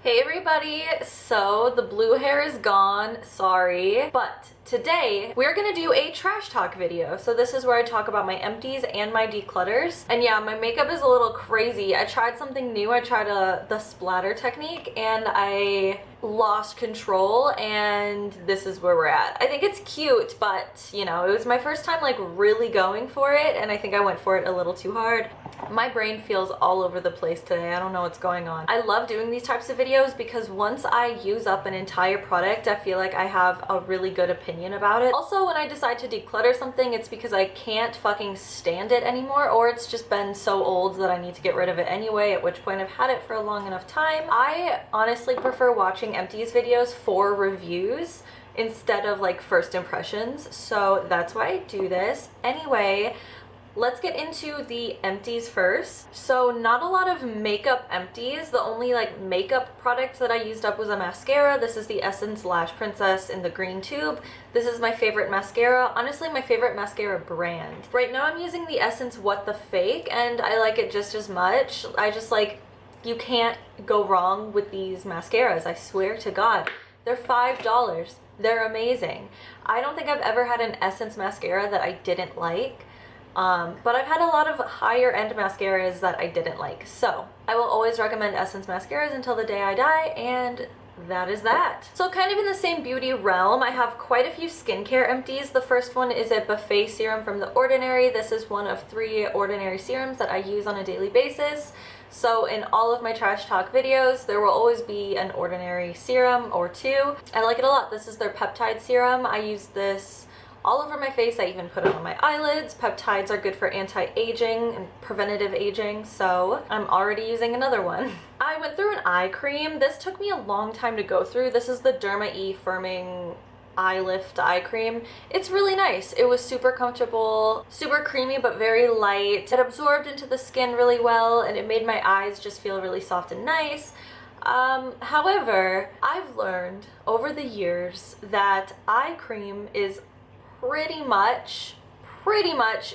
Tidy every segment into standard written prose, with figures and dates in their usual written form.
Hey everybody, so the blue hair is gone, sorry, but today we're gonna do a trash talk video. So this is where I talk about my empties and my declutters. And yeah, my makeup is a little crazy. I tried something new. I tried the splatter technique and I lost control, and this is where we're at. I think it's cute, but you know, it was my first time like really going for it, and I think I went for it a little too hard. My brain feels all over the place today. I don't know what's going on. I love doing these types of videos because once I use up an entire product, I feel like I have a really good opinion about it. Also, when I decide to declutter something, it's because I can't fucking stand it anymore, or it's just been so old that I need to get rid of it anyway, at which point I've had it for a long enough time. I honestly prefer watching empties videos for reviews instead of like first impressions, so that's why I do this. Anyway, let's get into the empties first. So not a lot of makeup empties. The only like makeup product that I used up was a mascara. This is the Essence Lash Princess in the green tube. This is my favorite mascara. Honestly, my favorite mascara brand. Right now I'm using the Essence What the Fake, and I like it just as much. I just like, you can't go wrong with these mascaras, I swear to God. They're $5. They're amazing. I don't think I've ever had an Essence mascara that I didn't like. But I've had a lot of higher end mascaras that I didn't like. So I will always recommend Essence mascaras until the day I die, and that is that. So kind of in the same beauty realm, I have quite a few skincare empties. The first one is a buffet serum from The Ordinary. This is one of 3 Ordinary serums that I use on a daily basis. So in all of my trash talk videos, there will always be an Ordinary serum or 2. I like it a lot. This is their peptide serum. I use this all over my face. I even put it on my eyelids. Peptides are good for anti-aging and preventative aging, so I'm already using another one. I went through an eye cream. This took me a long time to go through. This is the Derma E Firming Eye Lift Eye Cream. It's really nice. It was super comfortable, super creamy but very light. It absorbed into the skin really well, and it made my eyes just feel really soft and nice. However, I've learned over the years that eye cream is pretty much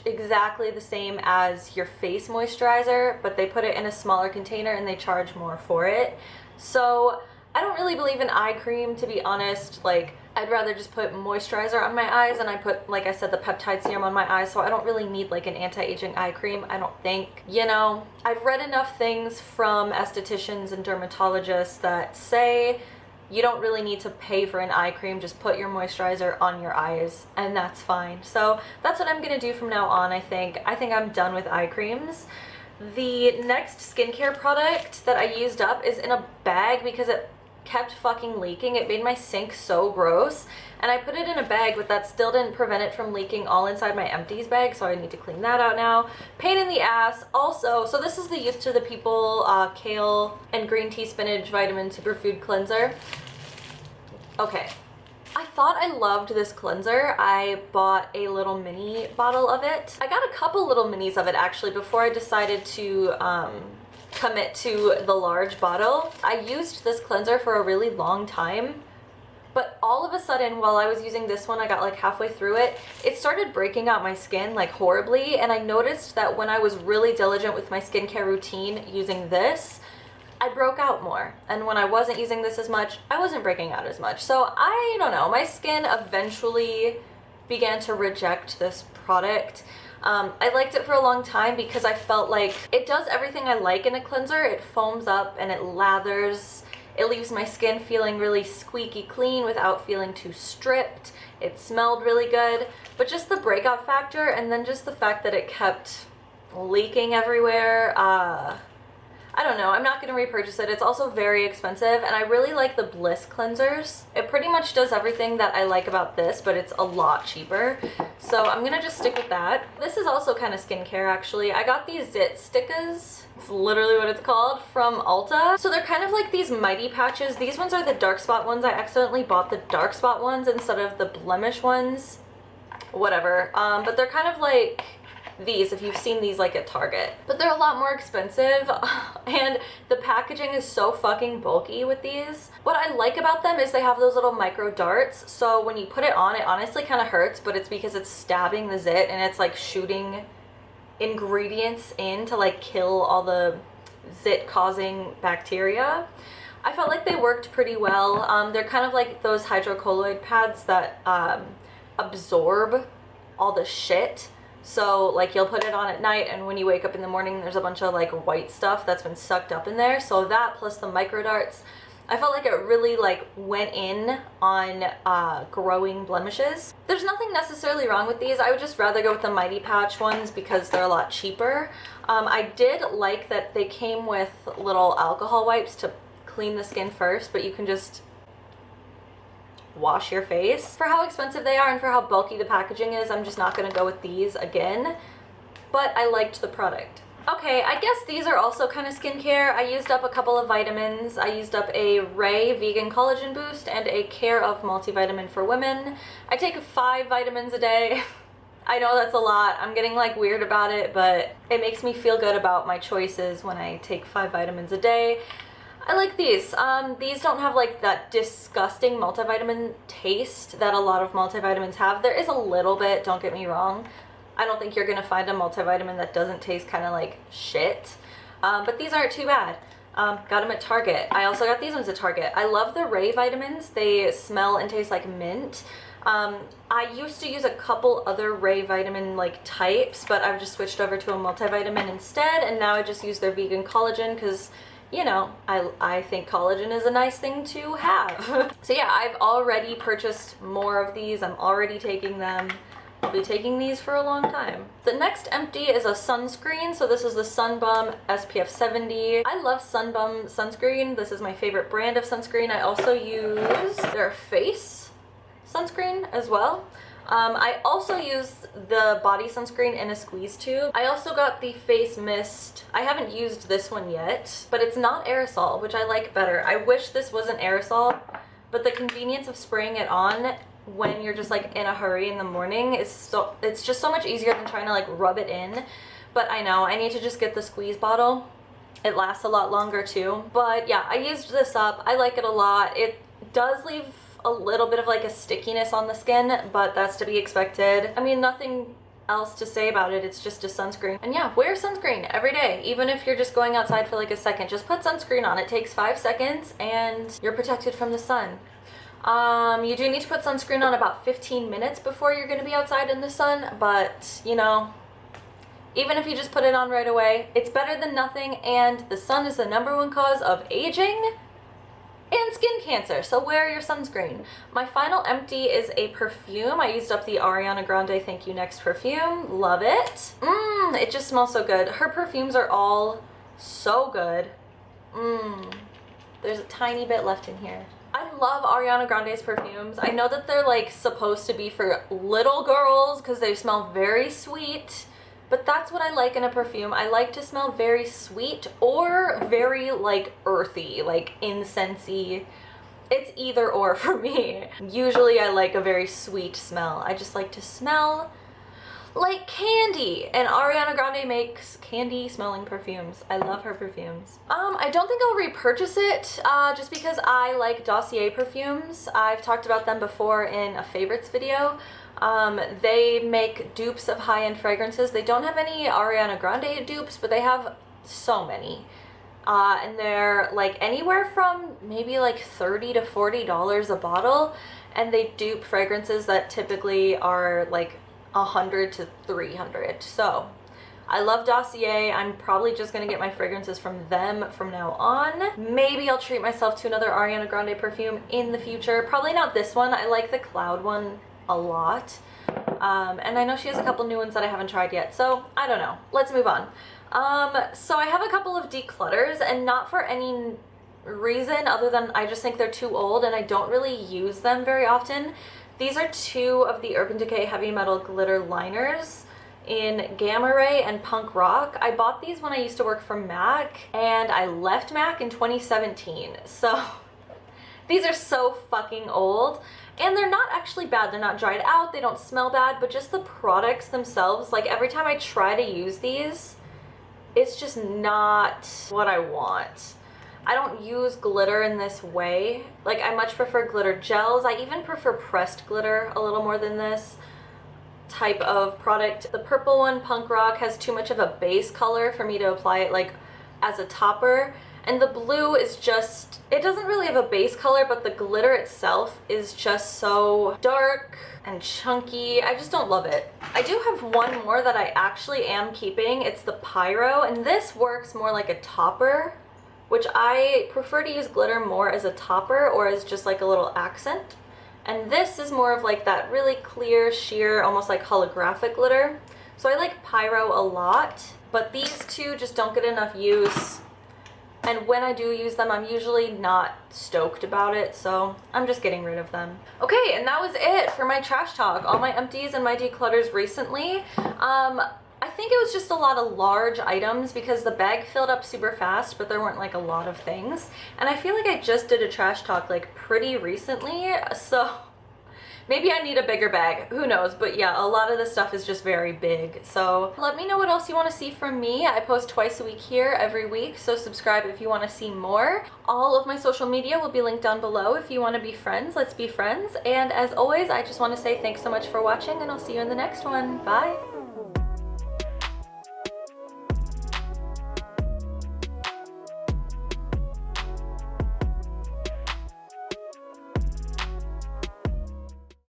exactly the same as your face moisturizer, but they put it in a smaller container and they charge more for it. So I don't really believe in eye cream, to be honest. Like, I'd rather just put moisturizer on my eyes, and I put, like I said, the peptide serum on my eyes, so I don't really need like an anti-aging eye cream, I don't think. You know, I've read enough things from estheticians and dermatologists that say you don't really need to pay for an eye cream. Just put your moisturizer on your eyes and that's fine. So that's what I'm gonna do from now on. I think I'm done with eye creams. The next skincare product that I used up is in a bag because it kept fucking leaking. It made my sink so gross, and I put it in a bag, but that still didn't prevent it from leaking all inside my empties bag, so I need to clean that out now. Pain in the ass. Also, so this is the Youth to the People Kale and Green Tea Spinach Vitamin Superfood Cleanser. Okay, I thought I loved this cleanser. I bought a little mini bottle of it. I got a couple little minis of it actually before I decided to commit to the large bottle. I used this cleanser for a really long time, but all of a sudden while I was using this one, I got like halfway through it, it started breaking out my skin like horribly, and I noticed that when I was really diligent with my skincare routine using this, I broke out more, and when I wasn't using this as much, I wasn't breaking out as much. So I don't know, my skin eventually began to reject this product. I liked it for a long time because I felt like it does everything I like in a cleanser. It foams up and it lathers. It leaves my skin feeling really squeaky clean without feeling too stripped. It smelled really good, but just the breakout factor, and then just the fact that it kept leaking everywhere, I don't know. I'm not going to repurchase it. It's also very expensive, and I really like the Bliss cleansers. It pretty much does everything that I like about this, but it's a lot cheaper. So I'm going to just stick with that. This is also kind of skincare, actually. I got these Zit Stickers. It's literally what it's called, from Ulta. So they're kind of like these mighty patches. These ones are the dark spot ones. I accidentally bought the dark spot ones instead of the blemish ones. Whatever. But they're kind of like these, if you've seen these like at Target, but they're a lot more expensive and the packaging is so fucking bulky with these. What I like about them is they have those little micro darts, so when you put it on, it honestly kind of hurts, but it's because it's stabbing the zit and it's like shooting ingredients in to like kill all the zit causing bacteria. I felt like they worked pretty well. They're kind of like those hydrocolloid pads that absorb all the shit. So like you'll put it on at night, and when you wake up in the morning there's a bunch of like white stuff that's been sucked up in there. So that plus the micro darts, I felt like it really like went in on growing blemishes. There's nothing necessarily wrong with these. I would just rather go with the Mighty Patch ones because they're a lot cheaper. I did like that they came with little alcohol wipes to clean the skin first, but you can just wash your face. For how expensive they are and for how bulky the packaging is, I'm just not gonna go with these again, but I liked the product. Okay, I guess these are also kind of skincare. I used up a couple of vitamins. I used up a Ray Vegan Collagen Boost and a Care of Multivitamin for Women. I take 5 vitamins a day. I know that's a lot. I'm getting like weird about it, but it makes me feel good about my choices when I take 5 vitamins a day. I like these. These don't have like that disgusting multivitamin taste that a lot of multivitamins have. There is a little bit, don't get me wrong. I don't think you're gonna find a multivitamin that doesn't taste kind of like shit, but these aren't too bad. Got them at Target. I also got these ones at Target. I love the Ray vitamins. They smell and taste like mint. I used to use a couple other Ray vitamin like types, but I've just switched over to a multivitamin instead, and now I just use their vegan collagen because, you know, I think collagen is a nice thing to have. So yeah, I've already purchased more of these. I'm already taking them. I'll be taking these for a long time. The next empty is a sunscreen. So this is the Sunbum SPF 70. I love Sunbum sunscreen. This is my favorite brand of sunscreen. I also use their face sunscreen as well. I also use the body sunscreen in a squeeze tube. I also got the face mist. I haven't used this one yet, but it's not aerosol, which I like better. I wish this wasn't aerosol, but the convenience of spraying it on when you're just like in a hurry in the morning is it's just so much easier than trying to like rub it in. But I know I need to just get the squeeze bottle. It lasts a lot longer too. But yeah, I used this up. I like it a lot. It does leave a little bit of like a stickiness on the skin, but that's to be expected. I mean, nothing else to say about it. It's just a sunscreen. And yeah, wear sunscreen every day. Even if you're just going outside for like a second, just put sunscreen on. It takes 5 seconds and you're protected from the sun. You do need to put sunscreen on about 15 minutes before you're going to be outside in the sun, but you know, even if you just put it on right away, it's better than nothing, and the sun is the #1 cause of aging and skin cancer, so wear your sunscreen. My final empty is a perfume. I used up the Ariana Grande Thank You Next perfume. Love it. It just smells so good. Her perfumes are all so good. There's a tiny bit left in here. I love Ariana Grande's perfumes. I know that they're like supposed to be for little girls because they smell very sweet, but that's what I like in a perfume. I like to smell very sweet or very like earthy, like incensey. It's either or for me. Usually I like a very sweet smell. I just like to smell like candy, and Ariana Grande makes candy smelling perfumes. I love her perfumes. I don't think I'll repurchase it just because I like Dossier perfumes. I've talked about them before in a favorites video. They make dupes of high-end fragrances. They don't have any Ariana Grande dupes, but they have so many. And they're like anywhere from maybe like $30 to $40 a bottle, and they dupe fragrances that typically are like $100 to $300. So I love Dossier. I'm probably just gonna get my fragrances from them from now on. Maybe I'll treat myself to another Ariana Grande perfume in the future. Probably not this one. I like the Cloud one a lot. And I know she has a couple new ones that I haven't tried yet, so I don't know. Let's move on. So I have a couple of declutters, and not for any reason other than I just think they're too old and I don't really use them very often. These are 2 of the Urban Decay Heavy Metal Glitter Liners in Gamma Ray and Punk Rock. I bought these when I used to work for MAC, and I left MAC in 2017. So these are so fucking old, and they're not actually bad. They're not dried out, they don't smell bad, but just the products themselves, like every time I try to use these, it's just not what I want. I don't use glitter in this way. Like, I much prefer glitter gels. I even prefer pressed glitter a little more than this type of product. The purple one, Punk Rock, has too much of a base color for me to apply it like as a topper, And the blue is just, it doesn't really have a base color, but the glitter itself is just so dark and chunky. I just don't love it. I do have one more that I actually am keeping. It's the Pyro, and this works more like a topper, which I prefer to use glitter more as a topper or as just like a little accent. And this is more of like that really clear, sheer, almost like holographic glitter. So I like Pyro a lot, but these two just don't get enough use. And when I do use them, I'm usually not stoked about it, so I'm just getting rid of them. Okay, and that was it for my trash talk. All my empties and my declutters recently. I think it was just a lot of large items because the bag filled up super fast, but there weren't like a lot of things. And I feel like I just did a trash talk like pretty recently, so maybe I need a bigger bag, who knows, but yeah, a lot of this stuff is just very big. So let me know what else you want to see from me. I post twice a week here every week, so subscribe if you want to see more. All of my social media will be linked down below if you want to be friends. Let's be friends. And as always, I just want to say thanks so much for watching, and I'll see you in the next one. Bye!